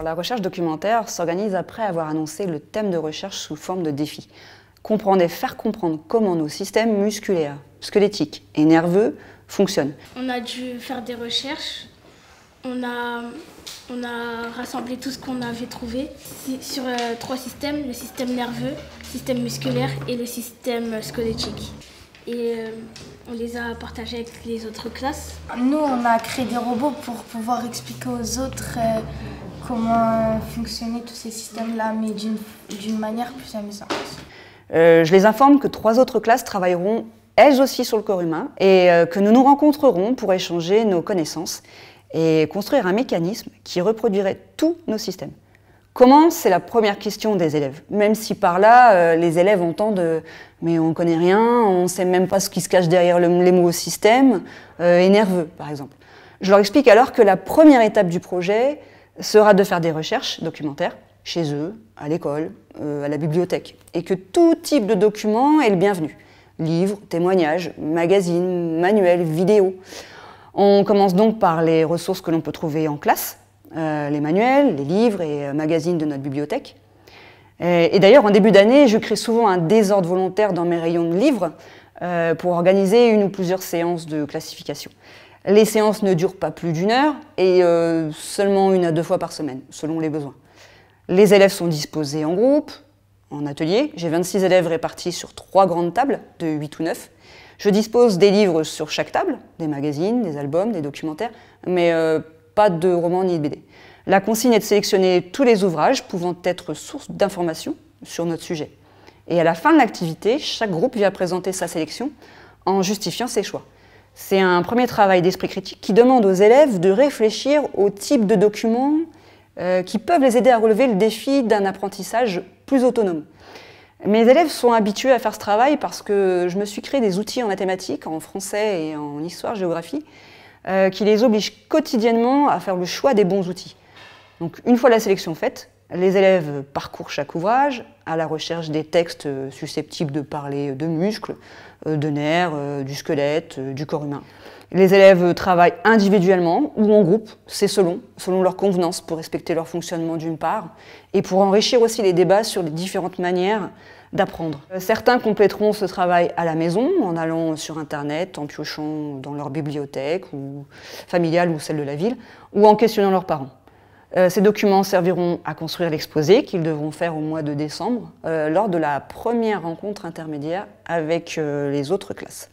La recherche documentaire s'organise après avoir annoncé le thème de recherche sous forme de défi. Comprendre et faire comprendre comment nos systèmes musculaires, squelettiques et nerveux fonctionnent. On a dû faire des recherches. On a rassemblé tout ce qu'on avait trouvé sur 3 systèmes, le système nerveux, le système musculaire et le système squelettique. Et on les a partagés avec les autres classes. Nous, on a créé des robots pour pouvoir expliquer aux autres comment fonctionnaient tous ces systèmes-là, mais d'une manière plus amusante. Je les informe que 3 autres classes travailleront elles aussi sur le corps humain et que nous nous rencontrerons pour échanger nos connaissances et construire un mécanisme qui reproduirait tous nos systèmes. Comment? C'est la première question des élèves, même si par là, les élèves entendent « mais on ne connaît rien, on ne sait même pas ce qui se cache derrière les mots système et nerveux » par exemple. Je leur explique alors que la première étape du projet sera de faire des recherches documentaires chez eux, à l'école, à la bibliothèque, et que tout type de document est le bienvenu. Livres, témoignages, magazines, manuels, vidéos. On commence donc par les ressources que l'on peut trouver en classe, les manuels, les livres et magazines de notre bibliothèque. Et d'ailleurs, en début d'année, je crée souvent un désordre volontaire dans mes rayons de livres pour organiser 1 ou plusieurs séances de classification. Les séances ne durent pas plus d'1 heure et seulement 1 à 2 fois par semaine, selon les besoins. Les élèves sont disposés en groupe, en atelier. J'ai 26 élèves répartis sur 3 grandes tables de 8 ou 9. Je dispose des livres sur chaque table, des magazines, des albums, des documentaires, mais pas de romans ni de BD. La consigne est de sélectionner tous les ouvrages pouvant être source d'informations sur notre sujet. Et à la fin de l'activité, chaque groupe vient présenter sa sélection en justifiant ses choix. C'est un premier travail d'esprit critique qui demande aux élèves de réfléchir au type de documents qui peuvent les aider à relever le défi d'un apprentissage plus autonome. Mes élèves sont habitués à faire ce travail parce que je me suis créé des outils en mathématiques, en français et en histoire-géographie qui les obligent quotidiennement à faire le choix des bons outils. Donc, une fois la sélection faite, les élèves parcourent chaque ouvrage à la recherche des textes susceptibles de parler de muscles, de nerfs, du squelette, du corps humain. Les élèves travaillent individuellement ou en groupe, c'est selon leur convenance pour respecter leur fonctionnement d'une part et pour enrichir aussi les débats sur les différentes manières d'apprendre. Certains compléteront ce travail à la maison en allant sur internet, en piochant dans leur bibliothèque ou familiale ou celle de la ville ou en questionnant leurs parents. Ces documents serviront à construire l'exposé qu'ils devront faire au mois de décembre lors de la première rencontre intermédiaire avec les autres classes.